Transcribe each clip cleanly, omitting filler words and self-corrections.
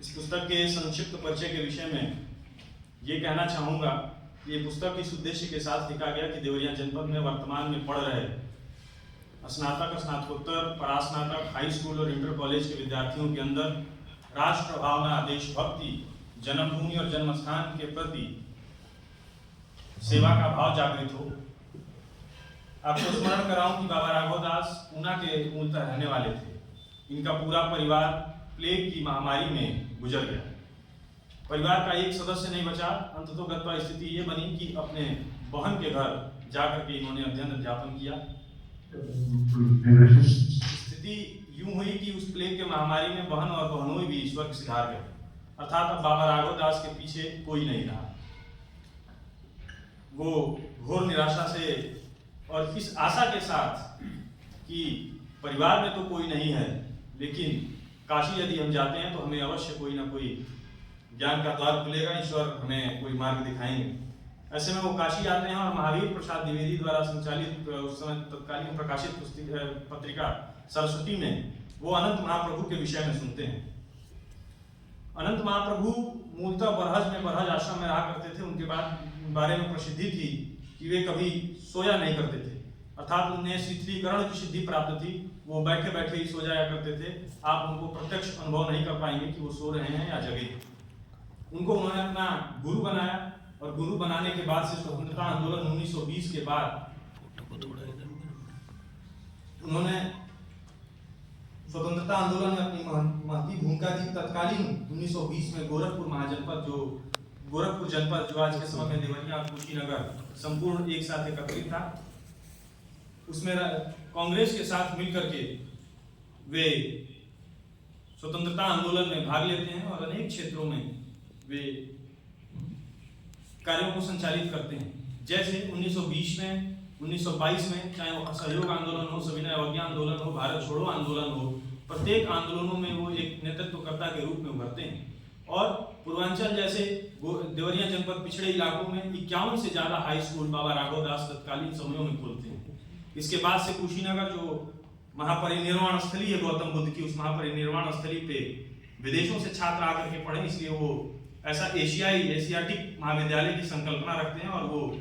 इस पुस्तक के संक्षिप्त परिचय के विषय में ये कहना चाहूँगा कि ये पुस्तक इस उद्देश्य के साथ लिखा गया कि देवरिया जनपद में वर्तमान में पढ़ रहे स्नातक, स्नातकोत्तर, परास्नातक, हाई स्कूल और इंटर कॉलेज के विद्यार्थियों के अंदर राष्ट्र भावना, देशभक्ति, जन्मभूमि और जन्मस्थान के प्रति सेवा का भाव जागृत हो। आपको स्मरण कराऊं कि बाबा राघव दास ऊना के मूलतः रहने वाले थे। इनका पूरा परिवार प्लेग की महामारी में गुजर गया। परिवार का एक सदस्य नहीं बचा। अंततोगत्वा स्थिति ये बनी कि अपने बहन के घर जाकर के इन्होंने अध्ययन अध्यापन किया। स्थिति यूं हुई कि उस प्लेग के महामारी में बहन और बहनोई भी ईश्वर के सिधार गए, अर्थात अब बाबा राघव दास के पीछे कोई नहीं रहा। वो घोर निराशा से और इस आशा के साथ कि परिवार में तो कोई नहीं है, लेकिन काशी यदि हम जाते हैं तो हमें अवश्य कोई ना कोई ज्ञान का द्वार खुलेगा, ईश्वर हमें कोई मार्ग दिखाएंगे। ऐसे में वो काशी आते हैं और महावीर प्रसाद द्विवेदी द्वारा संचालित उस समय तत्कालीन प्रकाशित पत्रिका सरस्वती में वो अनंत महाप्रभु के विषय में सुनते हैं। अनंत महाप्रभु मूलतः बरहज आश्रम में रहा करते थे। उनके बारे में प्रसिद्धि थी कि वे कभी सोया नहीं करते थे, अर्थात उन्हें शीतलीकरण की सिद्धि प्राप्त थी। वो बैठे बैठे ही सो जाया करते थे। आप उनको प्रत्यक्ष अनुभव नहीं कर पाएंगे कि वो सो रहे हैं या जगे। उनको उन्होंने अपना गुरु बनाया और गुरु बनाने के बाद से स्वतंत्रता आंदोलन 1920 के बाद उन्होंने स्वतंत्रता आंदोलन में अपनी महती भूमिका दी। तत्कालीन 1920 में गोरखपुर जनपद जो आज के समय में देवरिया और कुशीनगर संपूर्ण एक साथ एकत्रित था, उसमें कांग्रेस के साथ मिलकर के वे स्वतंत्रता आंदोलन में भाग लेते हैं और अनेक क्षेत्रों में वे कार्यों को संचालित करते हैं। जैसे 1920 में, 1922 में, चाहे वो असहयोग आंदोलन हो, सविनय अवज्ञा आंदोलन हो, भारत छोड़ो आंदोलन हो, प्रत्येक आंदोलनों में वो एक नेतृत्वकर्ता के रूप में उभरते हैं। और पूर्वांचल जैसे देवरिया जनपद पिछड़े इलाकों में 51 से ज्यादा हाई स्कूल बाबा राघव दास तत्कालीन समयों में खोलते हैं। इसके बाद से कुशीनगर जो महापरिनिर्वाण स्थली है गौतम बुद्ध की, उस महापरिनिर्वाण स्थली पे विदेशों से छात्र आकर के पढ़े, इसलिए वो ऐसा एशियाटिक महाविद्यालय की संकल्पना रखते हैं और वो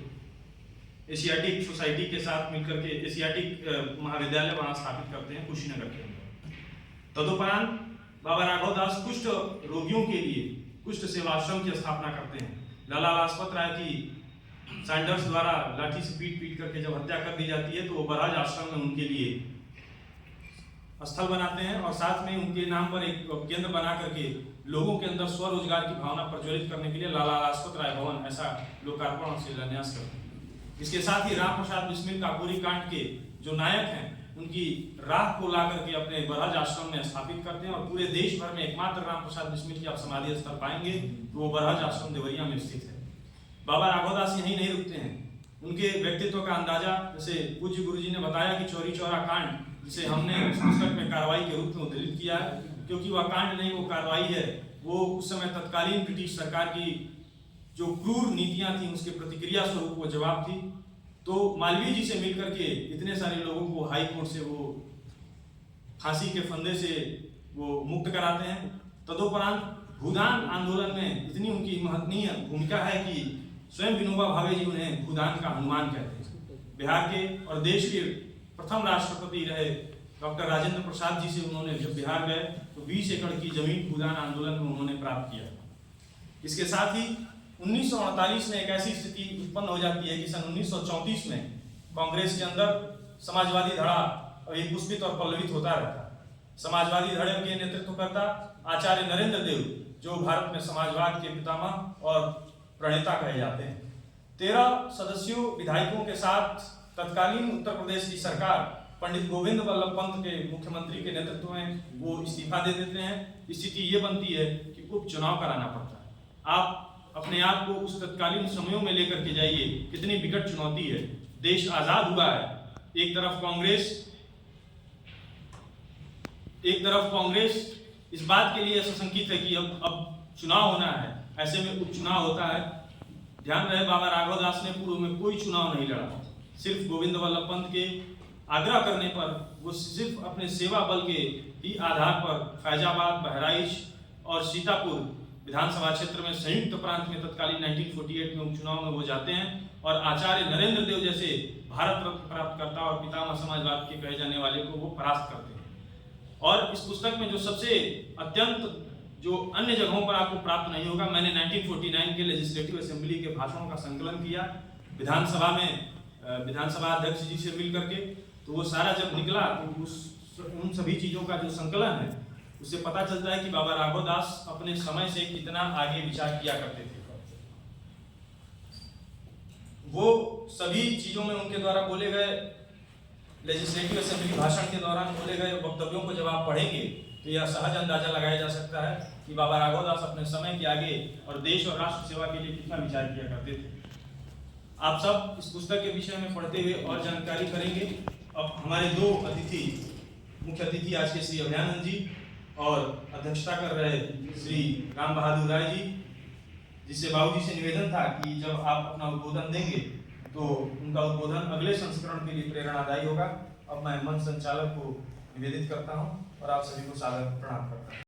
एशियाटिक सोसाइटी के साथ मिलकर के एशियाटिक महाविद्यालय वहां स्थापित करते हैं कुशीनगर के अंदर। तदुपरांत बाबा राघव दास कुष्ठ रोगियों के लिए कुष्ठ सेवाश्रम की स्थापना करते हैं। लाला लाजपत राय की सैंडर्स द्वारा लाठी से पीट करके जब हत्या कर दी जाती है तो वो बरहज आश्रम में उनके लिए स्थल बनाते हैं और साथ में उनके नाम पर एक केंद्र बना करके लोगों के अंदर स्वरोजगार की भावना प्रज्वलित करने के लिए लाला लाजपत राय भवन ऐसा लोकार्पण और शिलान्यास करते हैं। इसके साथ ही राम प्रसाद बिस्मिल काकोरी कांड के जो नायक हैं उनकी राख को ला करके अपने बरहज आश्रम में स्थापित करते हैं और पूरे देश भर में एकमात्र राम प्रसाद बिस्मिल की आप समाधि स्थल पाएंगे तो वो बरहज आश्रम देवरिया में स्थित है। बाबा राघव दास यहीं नहीं रुकते हैं। उनके व्यक्तित्व का अंदाजा जैसे पूज्य गुरु जी ने बताया कि चौरी चौरा कांड, जिसे हमने उस पुस्तक में कार्रवाई के रूप में उद्धृत किया है, क्योंकि वह कांड नहीं वो कार्रवाई है। वो उस समय तत्कालीन ब्रिटिश सरकार की जो क्रूर नीतियां थी उसके प्रतिक्रिया स्वरूप वो जवाब थी। तो मालवीय जी से मिलकर के इतने सारे लोगों को हाई कोर्ट से वो फांसी के फंदे से वो मुक्त कराते हैं। तदुपरांत भूदान आंदोलन में इतनी उनकी महत्वनीय भूमिका है कि स्वयं विनोबा भावे जी उन्हें भूदान का हनुमान कहते हैं। बिहार के और देश के प्रथम राष्ट्रपति रहे डॉक्टर राजेंद्र प्रसाद जी से उन्होंने जब बिहार गए तो 20 एकड़ की जमीन भूदान आंदोलन में उन्होंने प्राप्त किया। इसके साथ ही 1948 में एक ऐसी स्थिति उत्पन्न हो जाती है कि सन 1934 में कांग्रेस के अंदर समाजवादी धड़ा अभी पुष्पित और पल्लवित होता रहता। समाजवादी धड़े के नेतृत्वकर्ता आचार्य नरेंद्र देव, जो भारत में समाजवाद के पितामह और प्रणेता कहे जाते हैं, 13 सदस्यों विधायकों के साथ तत्कालीन उत्तर प्रदेश की सरकार पंडित गोविंद वल्लभ पंत के मुख्यमंत्री के नेतृत्व में वो इस्तीफा दे देते हैं। स्थिति ये बनती है कि उपचुनाव कराना पड़ता है। आप अपने आप को उस तत्कालीन समयों में लेकर के जाइए, कितनी विकट चुनौती है। देश आजाद हुआ है, एक तरफ कांग्रेस इस बात के लिए सशंकित है कि अब चुनाव होना है, ऐसे में उपचुनाव होता है। ध्यान रहे बाबा राघव दास ने पूर्व में कोई चुनाव नहीं लड़ा, सिर्फ गोविंद वल्लभ पंत के आग्रह करने पर वो सिर्फ अपने सेवा बल के ही आधार पर फैजाबाद, बहराइच और सीतापुर विधानसभा क्षेत्र में संयुक्त प्रांत में तत्कालीन 1948 में उपचुनाव में वो जाते हैं और आचार्य नरेंद्र देव जैसे भारत रत्न प्राप्तकर्ता और पितामह समाजवाद के कहे जाने वाले को वो परास्त करते हैं। और इस पुस्तक में जो सबसे अत्यंत जो अन्य जगहों पर आपको प्राप्त नहीं होगा, मैंने 1949 के लेजिस्लेटिव असेंबली के भाषणों का संकलन किया विधानसभा में विधानसभा अध्यक्ष जी से मिल करके, तो वो सारा जब निकला तो उन सभी चीजों का जो संकलन है उससे पता चलता है कि बाबा राघव दास अपने समय से कितना आगे विचार किया करते थे। वो सभी चीजों में उनके द्वारा बोले गए लेजिस्लेटिव असेंबली भाषण के दौरान बोले गए वक्तव्यों को जब आप पढ़ेंगे तो यह सहज अंदाजा लगाया जा सकता है कि बाबा राघव दास अपने समय के आगे और देश और राष्ट्र सेवा के लिए कितना विचार किया करते थे। आप सब इस पुस्तक के विषय में पढ़ते हुए और जानकारी करेंगे। अब हमारे दो अतिथि, मुख्य अतिथि आज के श्री अभयानंद जी और अध्यक्षता कर रहे श्री राम बहादुर राय जी, जिससे बाबूजी से निवेदन था कि जब आप अपना उद्बोधन देंगे तो उनका उद्बोधन अगले संस्करण के लिए प्रेरणादायी होगा। अब मैं मंच संचालक को निवेदित करता हूं और आप सभी को सादर प्रणाम करता हूं।